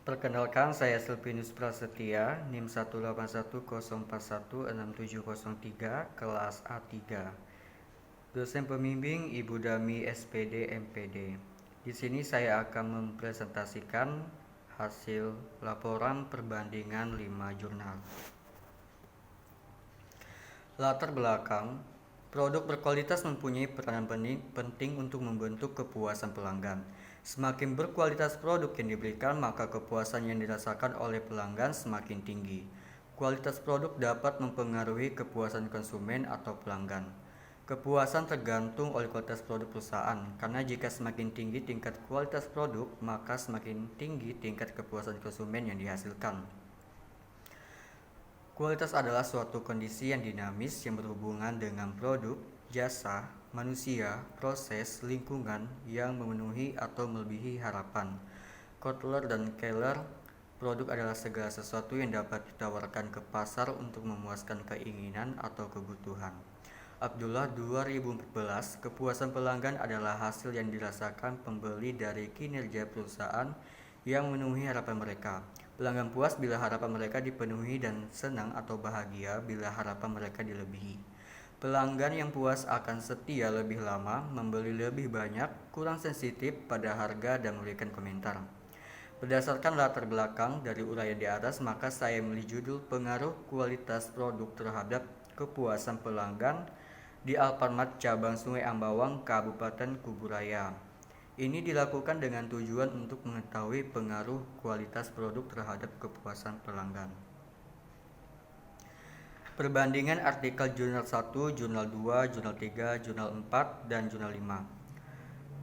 Perkenalkan, saya Silvinus Prasetya, NIM 18104167003, kelas A3. Dosen pembimbing Ibu Dami SPD MPD. Di sini saya akan mempresentasikan hasil laporan perbandingan 5 jurnal. Latar belakang, produk berkualitas mempunyai peranan penting untuk membentuk kepuasan pelanggan. Semakin berkualitas produk yang diberikan, maka kepuasan yang dirasakan oleh pelanggan semakin tinggi. Kualitas produk dapat mempengaruhi kepuasan konsumen atau pelanggan. Kepuasan tergantung oleh kualitas produk perusahaan, karena jika semakin tinggi tingkat kualitas produk, maka semakin tinggi tingkat kepuasan konsumen yang dihasilkan. Kualitas adalah suatu kondisi yang dinamis yang berhubungan dengan produk, jasa, manusia, proses, lingkungan yang memenuhi atau melebihi harapan. Kotler dan Keller, produk adalah segala sesuatu yang dapat ditawarkan ke pasar untuk memuaskan keinginan atau kebutuhan. Abdullah 2014, kepuasan pelanggan adalah hasil yang dirasakan pembeli dari kinerja perusahaan yang memenuhi harapan mereka. Pelanggan puas bila harapan mereka dipenuhi dan senang atau bahagia bila harapan mereka dilebihi. Pelanggan yang puas akan setia lebih lama, membeli lebih banyak, kurang sensitif pada harga dan memberikan komentar. Berdasarkan latar belakang dari uraian di atas, maka saya memilih judul pengaruh kualitas produk terhadap kepuasan pelanggan di Alfamart cabang Sungai Ambawang, Kabupaten Kuburaya. Ini dilakukan dengan tujuan untuk mengetahui pengaruh kualitas produk terhadap kepuasan pelanggan. Perbandingan artikel Jurnal 1, Jurnal 2, Jurnal 3, Jurnal 4, dan Jurnal 5.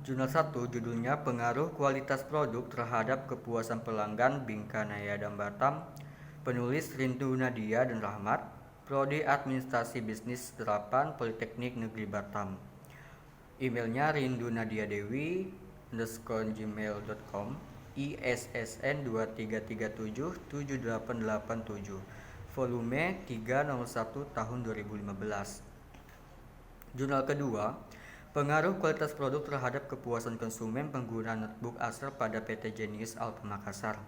Jurnal 1 judulnya Pengaruh Kualitas Produk Terhadap Kepuasan Pelanggan Bingkanaya dan Batam. Penulis Rindu Nadia dan Rahmat, Prodi Administrasi Bisnis 8 Politeknik Negeri Batam. Emailnya rindunadiadewi@gmail.com, ISSN 23377887, volume 3 nomor 1 tahun 2015. Jurnal kedua, pengaruh kualitas produk terhadap kepuasan konsumen pengguna notebook Acer pada PT Genius Alfa Makassar.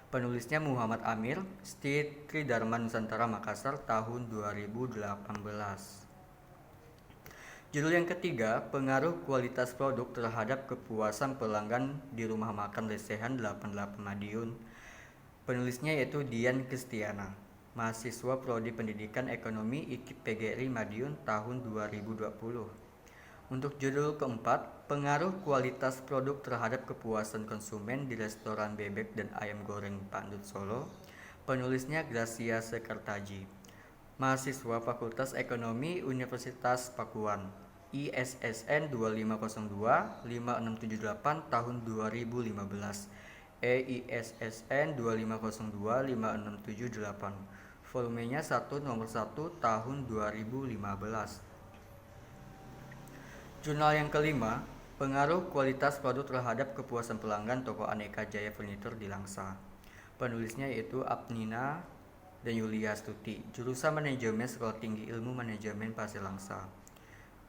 Penulisnya Muhammad Amir, Street Tridharma Nusantara Makassar tahun 2018. Judul yang ketiga, pengaruh kualitas produk terhadap kepuasan pelanggan di Rumah Makan Lesehan 88 Madiun. Penulisnya yaitu Dian Kristiana, mahasiswa Prodi Pendidikan Ekonomi IKIP PGRI Madiun tahun 2020. Untuk judul keempat, pengaruh kualitas produk terhadap kepuasan konsumen di restoran bebek dan ayam goreng Pak Ndut Solo. Penulisnya Gracia Sekartaji, mahasiswa Fakultas Ekonomi Universitas Pakuan, ISSN 25025678 tahun 2015, EISSN 25025678, volumenya 1 nomor 1 tahun 2015. Jurnal yang kelima, pengaruh kualitas produk terhadap kepuasan pelanggan toko Aneka Jaya Furniture di Langsa. Penulisnya yaitu Apnina dan Yulia Astuti, jurusan Manajemen Sekolah Tinggi Ilmu Manajemen Pasir Langsa.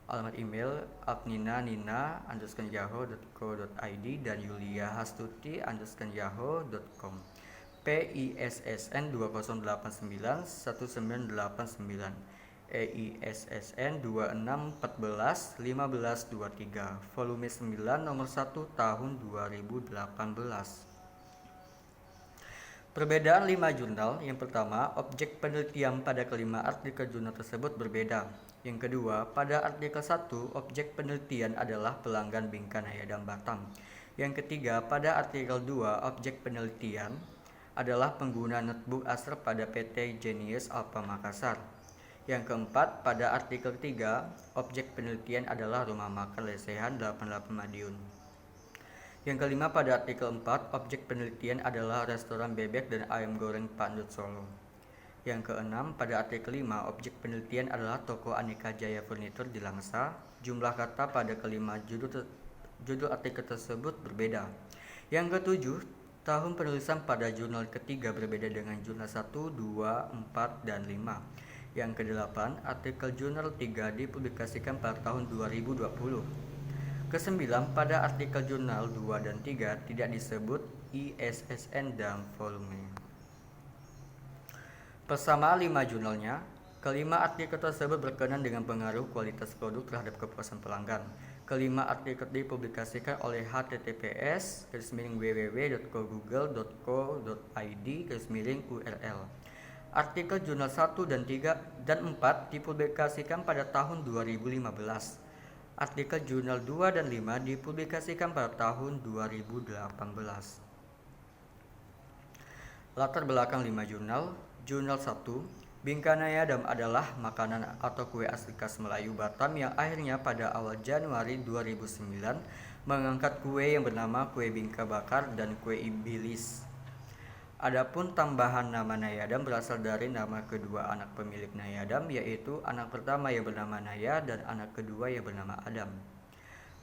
Alamat email apnina@yahoo.co.id dan yuliahastuti@yahoo.com. PISSN 20891989, EISSN 26141523, volume 9 nomor 1 tahun 2018. Perbedaan 5 jurnal. Yang pertama, objek penelitian pada kelima artikel jurnal tersebut berbeda. Yang kedua, pada artikel 1, objek penelitian adalah pelanggan Bingkanaya dan Batam. Yang ketiga, pada artikel 2, objek penelitian adalah pengguna notebook Acer pada PT Genius Alfa Makassar. Yang keempat, pada artikel 3, objek penelitian adalah Rumah Makan Lesehan 88 Madiun. Yang kelima, pada artikel 4, objek penelitian adalah restoran bebek dan ayam goreng Pak Ndut Solo. Yang keenam, pada artikel 5, objek penelitian adalah toko Aneka Jaya Furniture di Langsa. Jumlah kata pada kelima judul artikel tersebut berbeda. Yang ketujuh, tahun penulisan pada jurnal ketiga berbeda dengan jurnal 1, 2, 4, dan 5. Yang kedelapan, artikel jurnal 3 dipublikasikan pada tahun 2020. Kesembilan, pada artikel jurnal 2 dan 3 tidak disebut ISSN, dan volume. Persamaan 5 jurnalnya, kelima artikel tersebut berkenaan dengan pengaruh kualitas produk terhadap kepuasan pelanggan. Kelima artikel dipublikasikan oleh https://www.google.co.id/URL. Artikel jurnal 1 dan 3 dan 4 dipublikasikan pada tahun 2015. Artikel jurnal 2 dan 5 dipublikasikan pada tahun 2018. Latar belakang 5 jurnal. Jurnal 1, Bingkanayadam adalah makanan atau kue asli khas Melayu Batam yang akhirnya pada awal Januari 2009 mengangkat kue yang bernama kue bingka bakar dan kue ibilis. Adapun tambahan nama Nayadam berasal dari nama kedua anak pemilik Nayadam, yaitu anak pertama yang bernama Naya dan anak kedua yang bernama Adam.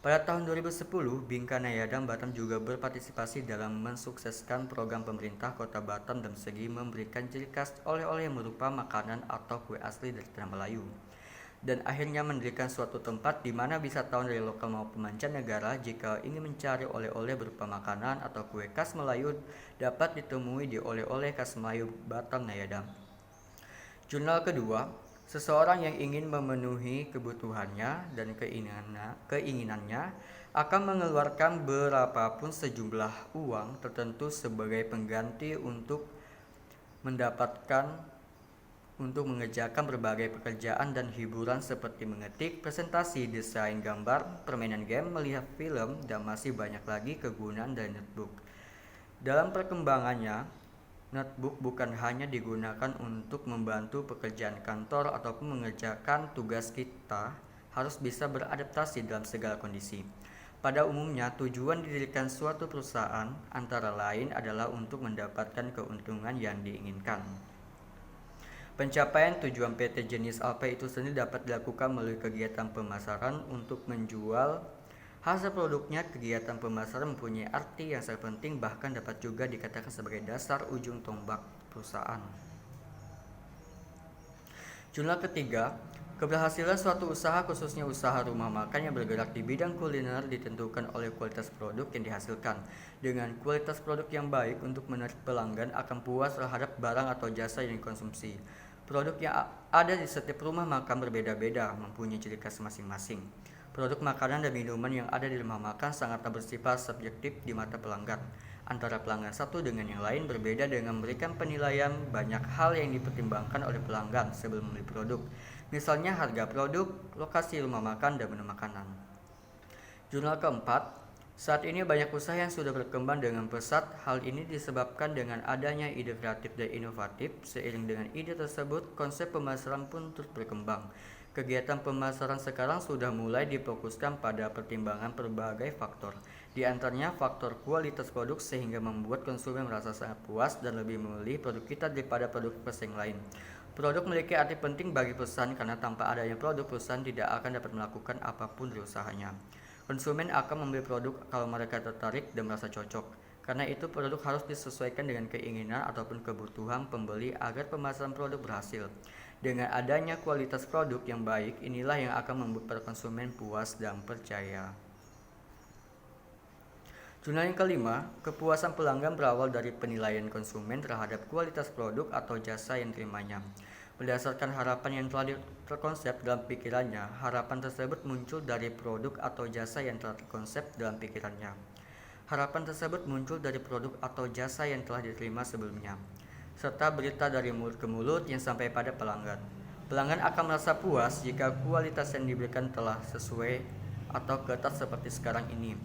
Pada tahun 2010, Bingkanayadam Batam juga berpartisipasi dalam mensukseskan program pemerintah Kota Batam dalam segi memberikan ciri khas oleh-oleh yang berupa makanan atau kue asli dari tanah Melayu. Dan akhirnya mendirikan suatu tempat di mana wisatawan dari lokal maupun mancanegara jika ingin mencari oleh-oleh berupa makanan atau kue khas Melayu dapat ditemui di Oleh-oleh Khas Melayu Batam Nayadam. Jurnal kedua, seseorang yang ingin memenuhi kebutuhannya dan keinginannya akan mengeluarkan berapapun sejumlah uang tertentu sebagai pengganti untuk mengerjakan berbagai pekerjaan dan hiburan seperti mengetik, presentasi, desain gambar, permainan game, melihat film, dan masih banyak lagi kegunaan dari notebook. Dalam perkembangannya, notebook bukan hanya digunakan untuk membantu pekerjaan kantor ataupun mengerjakan tugas, kita harus bisa beradaptasi dalam segala kondisi. Pada umumnya, tujuan didirikan suatu perusahaan antara lain adalah untuk mendapatkan keuntungan yang diinginkan. Pencapaian tujuan PT Jenis Alpha itu sendiri dapat dilakukan melalui kegiatan pemasaran untuk menjual hasil produknya. Kegiatan pemasaran mempunyai arti yang sangat penting, bahkan dapat juga dikatakan sebagai dasar ujung tombak perusahaan. Jurnal ketiga, keberhasilan suatu usaha khususnya usaha rumah makan yang bergerak di bidang kuliner ditentukan oleh kualitas produk yang dihasilkan. Dengan kualitas produk yang baik untuk menarik pelanggan akan puas terhadap barang atau jasa yang dikonsumsi. Produk yang ada di setiap rumah makan berbeda-beda, mempunyai ciri khas masing-masing. Produk makanan dan minuman yang ada di rumah makan sangatlah bersifat subjektif di mata pelanggan. Antara pelanggan satu dengan yang lain berbeda dengan memberikan penilaian. Banyak hal yang dipertimbangkan oleh pelanggan sebelum membeli produk. Misalnya harga produk, lokasi rumah makan, dan menu makanan. Jurnal keempat, saat ini banyak usaha yang sudah berkembang dengan pesat. Hal ini disebabkan dengan adanya ide kreatif dan inovatif. Seiring dengan ide tersebut, konsep pemasaran pun terus berkembang. Kegiatan pemasaran sekarang sudah mulai difokuskan pada pertimbangan berbagai faktor. Di antaranya faktor kualitas produk sehingga membuat konsumen merasa sangat puas dan lebih memilih produk kita daripada produk pesaing lain. Produk memiliki arti penting bagi perusahaan karena tanpa adanya produk, perusahaan tidak akan dapat melakukan apapun dari usahanya. Konsumen akan membeli produk kalau mereka tertarik dan merasa cocok. Karena itu produk harus disesuaikan dengan keinginan ataupun kebutuhan pembeli agar pemasaran produk berhasil. Dengan adanya kualitas produk yang baik, inilah yang akan membuat para konsumen puas dan percaya. Jurnal yang kelima, kepuasan pelanggan berawal dari penilaian konsumen terhadap kualitas produk atau jasa yang diterimanya. Berdasarkan harapan yang telah terkonsep dalam pikirannya, harapan tersebut muncul dari produk atau jasa yang telah terkonsep dalam pikirannya. Harapan tersebut muncul dari produk atau jasa yang telah diterima sebelumnya, serta berita dari mulut ke mulut yang sampai pada pelanggan. Pelanggan akan merasa puas jika kualitas yang diberikan telah sesuai atau ketat seperti sekarang ini.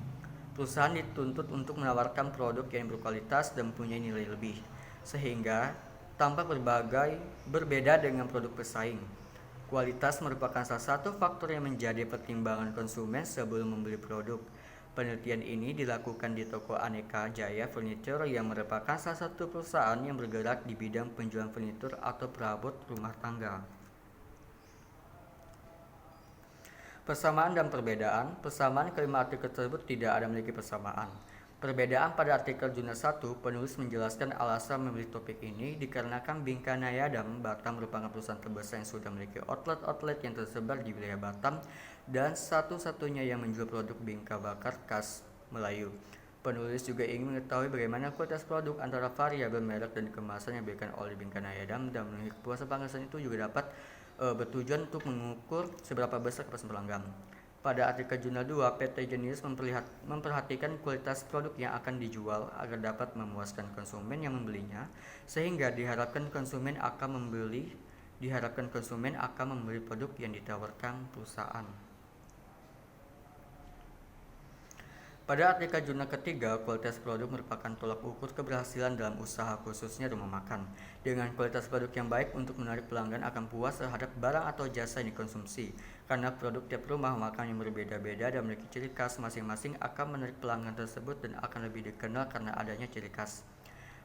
Perusahaan dituntut untuk menawarkan produk yang berkualitas dan mempunyai nilai lebih, sehingga tampak berbeda dengan produk pesaing. Kualitas merupakan salah satu faktor yang menjadi pertimbangan konsumen sebelum membeli produk. Penelitian ini dilakukan di toko Aneka Jaya Furniture yang merupakan salah satu perusahaan yang bergerak di bidang penjualan furnitur atau perabot rumah tangga. Persamaan dan perbedaan. Persamaan kelima artikel tersebut tidak ada memiliki persamaan. Perbedaan pada artikel jurnal 1, penulis menjelaskan alasan memilih topik ini dikarenakan Bingkanayadam Batam merupakan perusahaan terbesar yang sudah memiliki outlet yang tersebar di wilayah Batam dan satu-satunya yang menjual produk bingka bakar khas Melayu. Penulis juga ingin mengetahui bagaimana kualitas produk antara variabel merek dan kemasan yang diberikan oleh Bingkanaya dan memenuhi kepuasan pelanggan itu juga dapat bertujuan untuk mengukur seberapa besar kepuasan pelanggan. Pada artikel jurnal 2, PT Genius memperhatikan kualitas produk yang akan dijual agar dapat memuaskan konsumen yang membelinya, sehingga diharapkan konsumen akan membeli produk yang ditawarkan perusahaan. Pada artikel jurnal ketiga, kualitas produk merupakan tolak ukur keberhasilan dalam usaha khususnya rumah makan. Dengan kualitas produk yang baik untuk menarik pelanggan akan puas terhadap barang atau jasa yang dikonsumsi. Karena produk tiap rumah makan yang berbeda-beda dan memiliki ciri khas masing-masing akan menarik pelanggan tersebut dan akan lebih dikenal karena adanya ciri khas.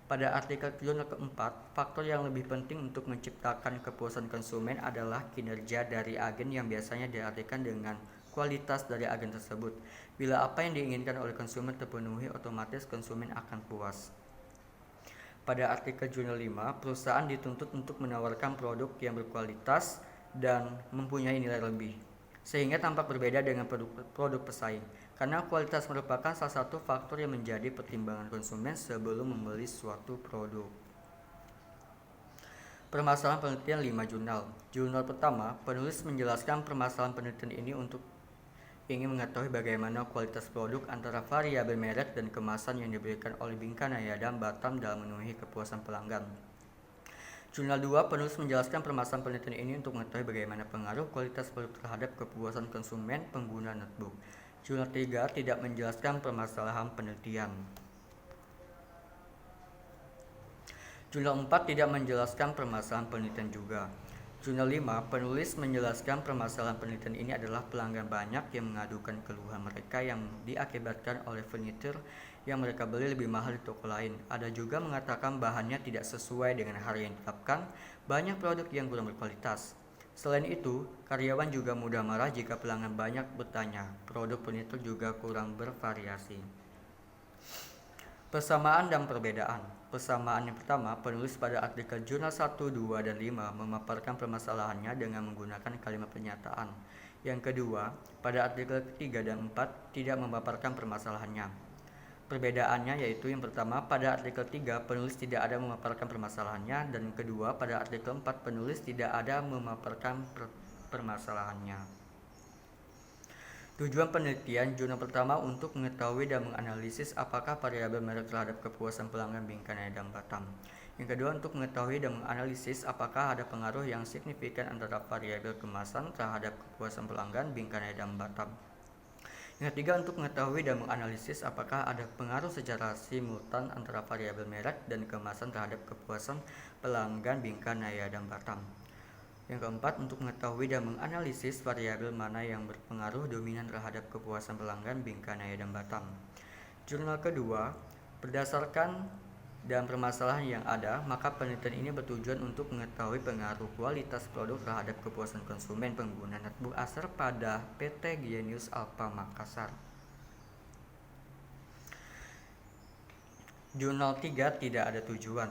Pada artikel jurnal keempat, faktor yang lebih penting untuk menciptakan kepuasan konsumen adalah kinerja dari agen yang biasanya diartikan dengan kualitas dari agen tersebut. Bila apa yang diinginkan oleh konsumen terpenuhi, otomatis konsumen akan puas. Pada artikel jurnal 5, perusahaan dituntut untuk menawarkan produk yang berkualitas dan mempunyai nilai lebih, sehingga tampak berbeda dengan produk pesaing. Karena kualitas merupakan salah satu faktor yang menjadi pertimbangan konsumen sebelum membeli suatu produk. Permasalahan penelitian 5 jurnal. Jurnal pertama, penulis menjelaskan permasalahan penelitian ini untuk ingin mengetahui bagaimana kualitas produk antara variabel merek dan kemasan yang diberikan oleh Bingkanaya dan Batam dalam memenuhi kepuasan pelanggan. Jurnal 2, penulis menjelaskan permasalahan penelitian ini untuk mengetahui bagaimana pengaruh kualitas produk terhadap kepuasan konsumen pengguna netbook. Jurnal 3 tidak menjelaskan permasalahan penelitian. Jurnal 4 tidak menjelaskan permasalahan penelitian juga. Jurnal 5, penulis menjelaskan permasalahan penelitian ini adalah pelanggan banyak yang mengadukan keluhan mereka yang diakibatkan oleh furnitur yang mereka beli lebih mahal di toko lain. Ada juga mengatakan bahannya tidak sesuai dengan harga yang ditetapkan, banyak produk yang kurang berkualitas. Selain itu, karyawan juga mudah marah jika pelanggan banyak bertanya. Produk furnitur juga kurang bervariasi. Persamaan dan perbedaan. Persamaan yang pertama, penulis pada artikel jurnal 1, 2, dan 5 memaparkan permasalahannya dengan menggunakan kalimat pernyataan. Yang kedua, pada artikel ketiga dan 4 tidak memaparkan permasalahannya. Perbedaannya yaitu yang pertama, pada artikel 3 penulis tidak ada memaparkan permasalahannya, dan kedua, pada artikel 4 penulis tidak ada memaparkan permasalahannya. Tujuan penelitian jurnal pertama untuk mengetahui dan menganalisis apakah variabel merek terhadap kepuasan pelanggan Bingkanaya dan Batam. Yang kedua, untuk mengetahui dan menganalisis apakah ada pengaruh yang signifikan antara variabel kemasan terhadap kepuasan pelanggan Bingkanaya dan Batam. Yang ketiga, untuk mengetahui dan menganalisis apakah ada pengaruh secara simultan antara variabel merek dan kemasan terhadap kepuasan pelanggan Bingkanaya dan Batam. Yang keempat, untuk mengetahui dan menganalisis variabel mana yang berpengaruh dominan terhadap kepuasan pelanggan Bingkanaya dan Batam. Jurnal kedua, berdasarkan dan permasalahan yang ada, maka penelitian ini bertujuan untuk mengetahui pengaruh kualitas produk terhadap kepuasan konsumen pengguna netbook Acer pada PT Genius Alpha Makassar. Jurnal 3 tidak ada tujuan.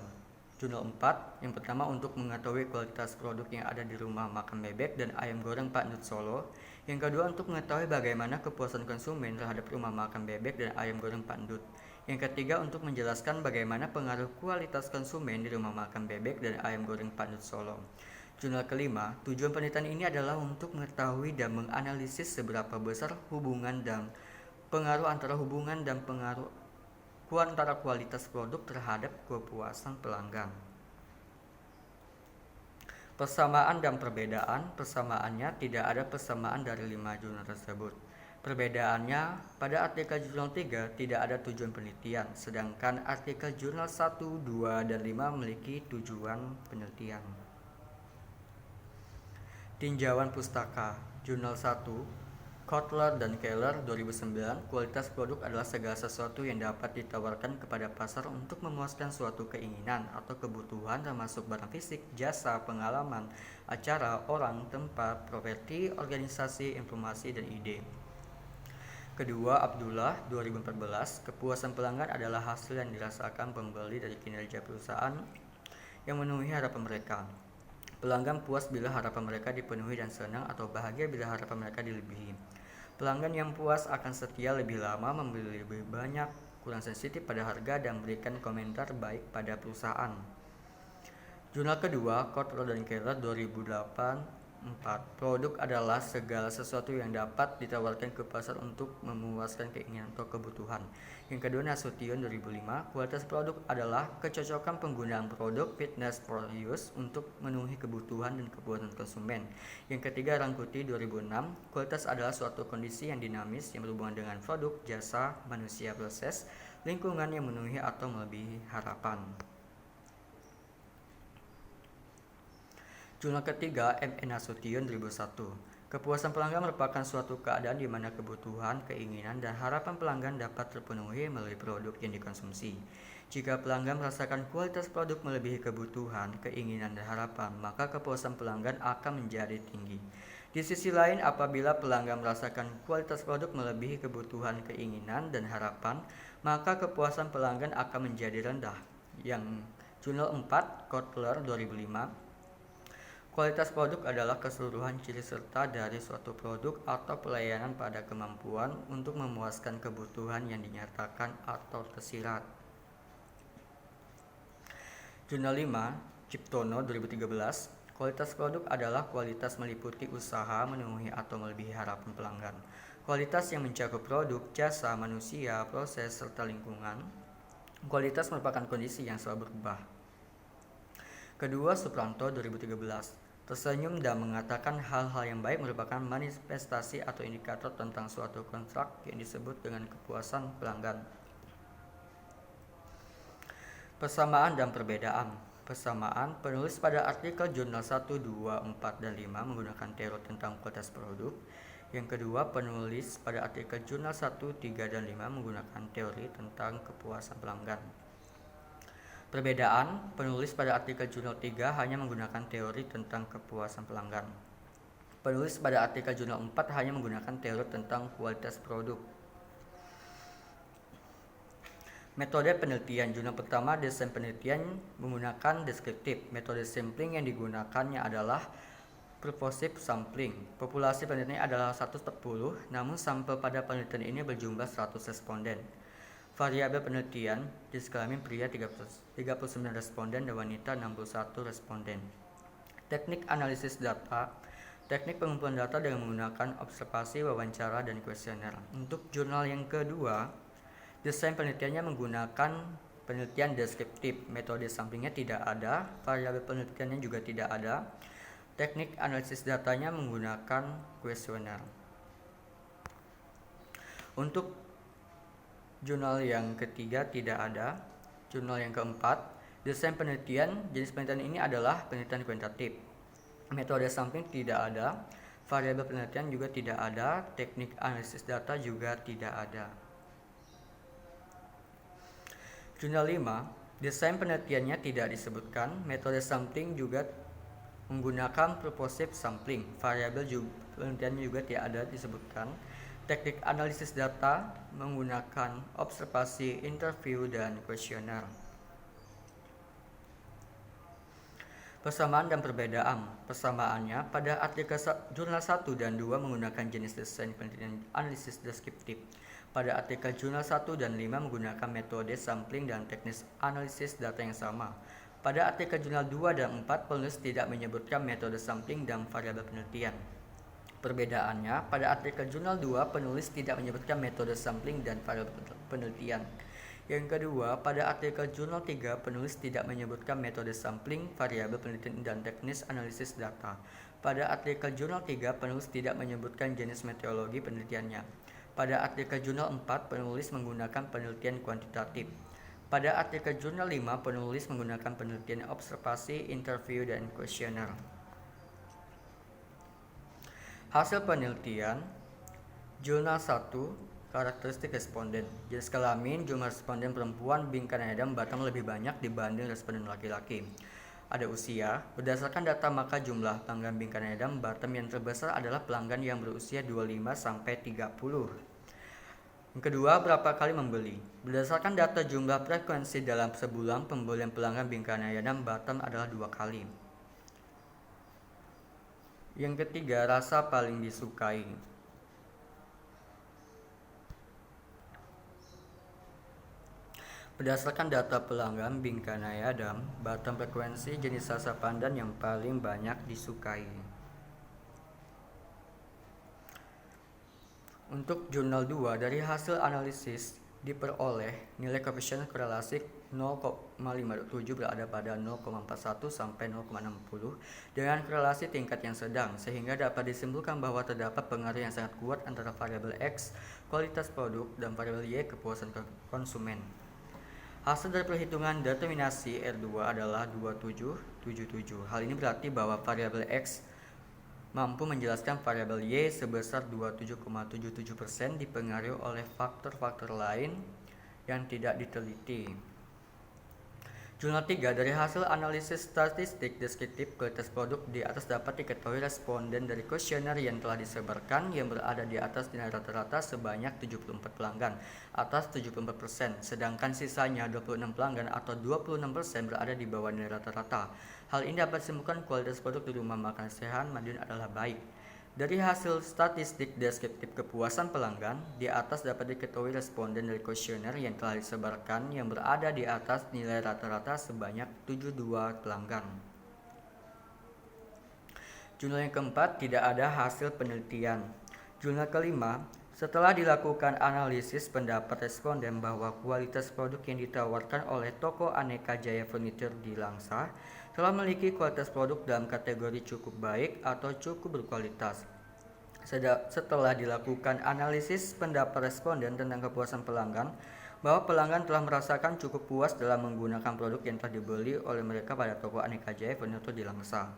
Jurnal 4, yang pertama untuk mengetahui kualitas produk yang ada di rumah makan bebek dan ayam goreng Pak Ndut Solo. Yang kedua, untuk mengetahui bagaimana kepuasan konsumen terhadap rumah makan bebek dan ayam goreng Pak Ndut. Yang ketiga, untuk menjelaskan bagaimana pengaruh kualitas konsumen di rumah makan bebek dan ayam goreng Pak Ndut Solo. Jurnal kelima, tujuan penelitian ini adalah untuk mengetahui dan menganalisis seberapa besar hubungan dan pengaruh antara kualitas produk terhadap kepuasan pelanggan. Persamaan dan perbedaan. Persamaannya, tidak ada persamaan dari 5 jurnal tersebut. Perbedaannya, pada artikel jurnal 3 tidak ada tujuan penelitian, sedangkan artikel jurnal 1, 2, dan 5 memiliki tujuan penelitian. Tinjauan pustaka. Jurnal 1, Kotler dan Keller 2009, kualitas produk adalah segala sesuatu yang dapat ditawarkan kepada pasar untuk memuaskan suatu keinginan atau kebutuhan termasuk barang fisik, jasa, pengalaman, acara, orang, tempat, properti, organisasi, informasi, dan ide. Kedua, Abdullah 2014, kepuasan pelanggan adalah hasil yang dirasakan pembeli dari kinerja perusahaan yang memenuhi harapan mereka. Pelanggan puas bila harapan mereka dipenuhi dan senang atau bahagia bila harapan mereka dilebihi. Pelanggan yang puas akan setia lebih lama, membeli lebih banyak kurang sensitif pada harga, dan memberikan komentar baik pada perusahaan. Jurnal kedua, Kotler dan Keller 2008, 4. Produk adalah segala sesuatu yang dapat ditawarkan ke pasar untuk memuaskan keinginan atau kebutuhan. Yang kedua, Nasution 2005, kualitas produk adalah kecocokan penggunaan produk, fitness for use, untuk memenuhi kebutuhan dan kebutuhan konsumen. Yang ketiga, Rangkuti 2006, kualitas adalah suatu kondisi yang dinamis yang berhubungan dengan produk, jasa, manusia, proses, lingkungan yang memenuhi atau melebihi harapan. Jurnal ketiga, M.N. Nasution 2001. Kepuasan pelanggan merupakan suatu keadaan di mana kebutuhan, keinginan, dan harapan pelanggan dapat terpenuhi melalui produk yang dikonsumsi. Jika pelanggan merasakan kualitas produk melebihi kebutuhan, keinginan, dan harapan, maka kepuasan pelanggan akan menjadi tinggi. Di sisi lain, apabila pelanggan merasakan kualitas produk melebihi kebutuhan, keinginan, dan harapan, maka kepuasan pelanggan akan menjadi rendah. Yang Jurnal 4, Kotler 2005. Kualitas produk adalah keseluruhan ciri serta dari suatu produk atau pelayanan pada kemampuan untuk memuaskan kebutuhan yang dinyatakan atau tersirat. Jurnal 5, Ciptono 2013. Kualitas produk adalah kualitas meliputi usaha memenuhi atau melebihi harapan pelanggan. Kualitas yang mencakup produk, jasa, manusia, proses, serta lingkungan. Kualitas merupakan kondisi yang selalu berubah. Kedua, Supranto 2013. Tersenyum dan mengatakan hal-hal yang baik merupakan manifestasi atau indikator tentang suatu kontrak yang disebut dengan kepuasan pelanggan. Persamaan dan perbedaan. Persamaan, penulis pada artikel jurnal 1, 2, 4, dan 5 menggunakan teori tentang kualitas produk. Yang kedua, penulis pada artikel jurnal 1, 3, dan 5 menggunakan teori tentang kepuasan pelanggan. Perbedaan, penulis pada artikel jurnal 3 hanya menggunakan teori tentang kepuasan pelanggan. Penulis pada artikel jurnal 4 hanya menggunakan teori tentang kualitas produk. Metode penelitian. Jurnal pertama, desain penelitian menggunakan deskriptif. Metode sampling yang digunakannya adalah purposive sampling. Populasi penelitian adalah 1/10, namun sampel pada penelitian ini berjumlah 100 responden. Variabel penelitian, jenis kelamin pria 39 responden dan wanita 61 responden. Teknik analisis data, teknik pengumpulan data dengan menggunakan observasi, wawancara, dan kuesioner. Untuk jurnal yang kedua, desain penelitiannya menggunakan penelitian deskriptif. Metode samplingnya tidak ada, variabel penelitiannya juga tidak ada. Teknik analisis datanya menggunakan kuesioner. Untuk jurnal yang ketiga tidak ada. Jurnal yang keempat, desain penelitian, jenis penelitian ini adalah penelitian kuantitatif. Metode sampling tidak ada, variabel penelitian juga tidak ada, teknik analisis data juga tidak ada. Jurnal 5, desain penelitiannya tidak disebutkan. Metode sampling juga menggunakan purposive sampling, variabel penelitiannya juga tidak ada disebutkan. Teknik analisis data menggunakan observasi, interview, dan kuesioner. Persamaan dan perbedaan. Persamaannya, pada artikel jurnal 1 dan 2 menggunakan jenis desain penelitian analisis deskriptif. Pada artikel jurnal 1 dan 5 menggunakan metode sampling dan teknis analisis data yang sama. Pada artikel jurnal 2 dan 4, penulis tidak menyebutkan metode sampling dan variabel penelitian. Perbedaannya, pada artikel jurnal 2, penulis tidak menyebutkan metode sampling dan variabel penelitian. Yang kedua, pada artikel jurnal 3, penulis tidak menyebutkan metode sampling, variabel penelitian, dan teknis analisis data. Pada artikel jurnal 3, penulis tidak menyebutkan jenis metodologi penelitiannya. Pada artikel jurnal 4, penulis menggunakan penelitian kuantitatif. Pada artikel jurnal 5, penulis menggunakan penelitian observasi, interview, dan kuesioner. Hasil penelitian, jurnal 1, karakteristik responden. Jenis kelamin, jumlah responden perempuan Bingkai Adam Batam lebih banyak dibanding responden laki-laki. Ada usia, berdasarkan data maka jumlah pelanggan Bingkai Adam Batam yang terbesar adalah pelanggan yang berusia 25-30. Yang kedua, berapa kali membeli. Berdasarkan data jumlah frekuensi dalam sebulan, pembelian pelanggan Bingkai Adam Batam adalah 2 kali. Yang ketiga, rasa paling disukai. Berdasarkan data pelanggan Bingkanaya dan Batam, frekuensi jenis sasa pandan yang paling banyak disukai. Untuk jurnal 2, dari hasil analisis diperoleh nilai koefisien korelasi 0,57 berada pada 0,41 sampai 0,60 dengan korelasi tingkat yang sedang, sehingga dapat disimpulkan bahwa terdapat pengaruh yang sangat kuat antara variabel X, kualitas produk, dan variabel Y, kepuasan konsumen. Hasil dari perhitungan determinasi R2 adalah 2777. Hal ini berarti bahwa variabel X mampu menjelaskan variabel Y sebesar 27,77% dipengaruhi oleh faktor-faktor lain yang tidak diteliti. Jurnal 3, dari hasil analisis statistik deskriptif kualitas produk di atas dapat diketahui responden dari kuesioner yang telah disebarkan yang berada di atas nilai rata-rata sebanyak 74 pelanggan atas 74%, sedangkan sisanya 26 pelanggan atau 26% berada di bawah nilai rata-rata. Hal ini dapat disimpulkan kualitas produk di rumah makan sehat Madiun adalah baik. Dari hasil statistik deskriptif kepuasan pelanggan, di atas dapat diketahui responden dari kuesioner yang telah disebarkan yang berada di atas nilai rata-rata sebanyak 72 pelanggan. Jurnal yang keempat, tidak ada hasil penelitian. Jurnal kelima, setelah dilakukan analisis pendapat responden bahwa kualitas produk yang ditawarkan oleh toko Aneka Jaya Furniture di Langsa telah memiliki kualitas produk dalam kategori cukup baik atau cukup berkualitas. Setelah dilakukan analisis pendapat responden tentang kepuasan pelanggan, bahwa pelanggan telah merasakan cukup puas dalam menggunakan produk yang telah dibeli oleh mereka pada toko Aneka Jaya Furniture di Langsa.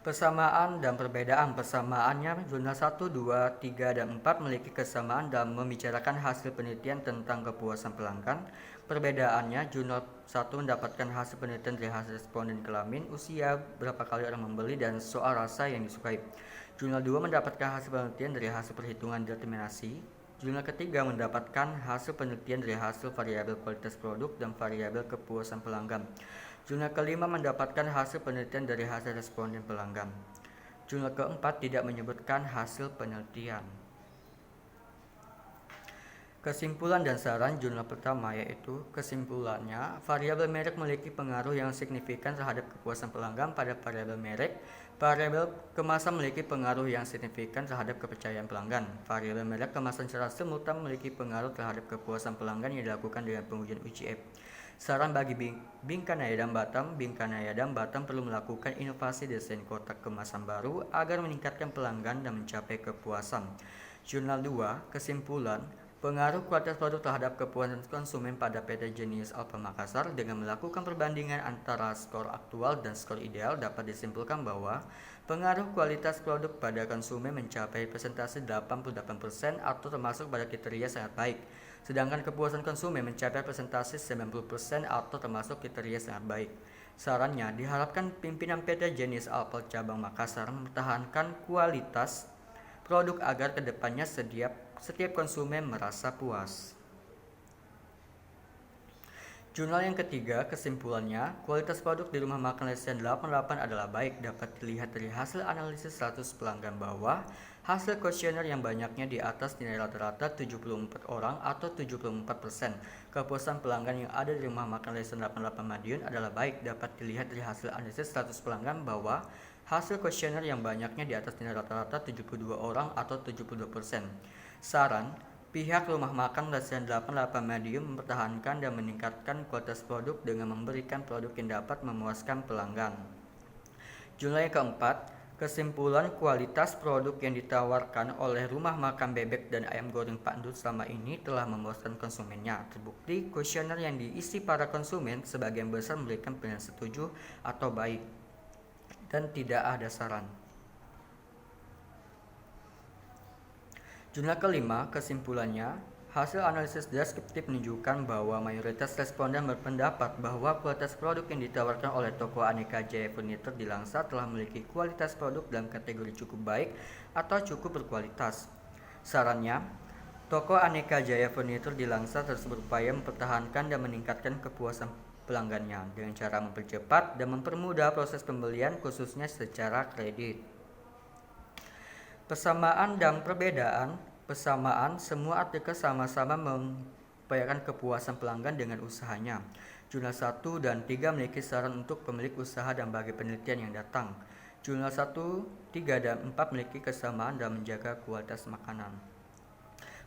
Persamaan dan perbedaan. Persamaannya, jurnal 1, 2, 3, dan 4 memiliki kesamaan dalam membicarakan hasil penelitian tentang kepuasan pelanggan. Perbedaannya, jurnal 1 mendapatkan hasil penelitian dari hasil responden kelamin, usia, berapa kali orang membeli, dan soal rasa yang disukai. Jurnal 2 mendapatkan hasil penelitian dari hasil perhitungan determinasi. Jurnal ketiga mendapatkan hasil penelitian dari hasil variabel kualitas produk dan variabel kepuasan pelanggan. Jurnal kelima mendapatkan hasil penelitian dari hasil responden pelanggan. Jurnal keempat tidak menyebutkan hasil penelitian. Kesimpulan dan saran jurnal pertama yaitu, kesimpulannya, variabel merek memiliki pengaruh yang signifikan terhadap kepuasan pelanggan pada variabel merek. Variabel kemasan memiliki pengaruh yang signifikan terhadap kepercayaan pelanggan. Variabel merek kemasan secara simultan memiliki pengaruh terhadap kepuasan pelanggan yang dilakukan dengan pengujian UCF. Saran bagi Bingkanaya dan Batam, Bingkanaya dan Batam perlu melakukan inovasi desain kotak kemasan baru agar meningkatkan pelanggan dan mencapai kepuasan. Jurnal 2, kesimpulan, pengaruh kualitas produk terhadap kepuasan konsumen pada PT Genius Alpha Makassar dengan melakukan perbandingan antara skor aktual dan skor ideal dapat disimpulkan bahwa pengaruh kualitas produk pada konsumen mencapai persentase 88% atau termasuk pada kriteria sangat baik. Sedangkan kepuasan konsumen mencapai persentase 90% atau termasuk kriteria sangat baik. Sarannya, diharapkan pimpinan PT Genius Alpha Cabang Makassar mempertahankan kualitas produk agar kedepannya setiap konsumen merasa puas. Jurnal yang ketiga, kesimpulannya, kualitas produk di rumah makan Lesian 88 adalah baik. Dapat dilihat dari hasil analisis 100 pelanggan bahwa hasil kuesioner yang banyaknya di atas nilai rata-rata 74 orang atau 74%. Kepuasan pelanggan yang ada di rumah makan Lesian 88 Madiun adalah baik. Dapat dilihat dari hasil analisis 100 pelanggan bahwa hasil kuesioner yang banyaknya di atas nilai rata-rata 72 orang atau 72%. Saran, pihak rumah makan Lesian 88 Madiun mempertahankan dan meningkatkan kualitas produk dengan memberikan produk yang dapat memuaskan pelanggan. Jurnal yang keempat, kesimpulan kualitas produk yang ditawarkan oleh rumah makan bebek dan ayam goreng Pak Ndut selama ini telah memuaskan konsumennya. Terbukti kuesioner yang diisi para konsumen sebagian besar memberikan pilihan setuju atau baik dan tidak ada saran. Jurnal kelima, kesimpulannya, hasil analisis deskriptif menunjukkan bahwa mayoritas responden berpendapat bahwa kualitas produk yang ditawarkan oleh toko Aneka Jaya Furniture di Langsa telah memiliki kualitas produk dalam kategori cukup baik atau cukup berkualitas. Sarannya, toko Aneka Jaya Furniture di Langsa terus berupaya mempertahankan dan meningkatkan kepuasan pelanggannya dengan cara mempercepat dan mempermudah proses pembelian khususnya secara kredit. Persamaan dan perbedaan. Persamaan, semua artikel sama-sama upayakan kepuasan pelanggan dengan usahanya. Jurnal 1 dan 3 memiliki saran untuk pemilik usaha dan bagi penelitian yang datang. Jurnal 1, 3, dan 4 memiliki kesamaan dalam menjaga kualitas makanan.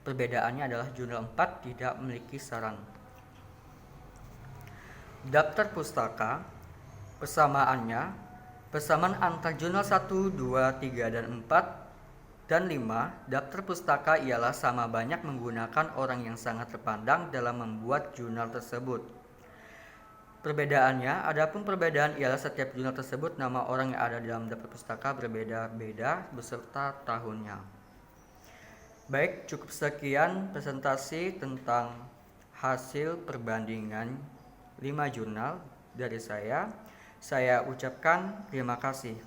Perbedaannya adalah jurnal 4 tidak memiliki saran. Daftar pustaka. Persamaannya, persamaan antar jurnal 1, 2, 3, dan 4 dan 5, daftar pustaka ialah sama banyak menggunakan orang yang sangat terpandang dalam membuat jurnal tersebut. Perbedaannya, adapun perbedaan ialah setiap jurnal tersebut nama orang yang ada dalam daftar pustaka berbeda-beda beserta tahunnya. Baik, cukup sekian presentasi tentang hasil perbandingan 5 jurnal dari saya. Saya ucapkan terima kasih.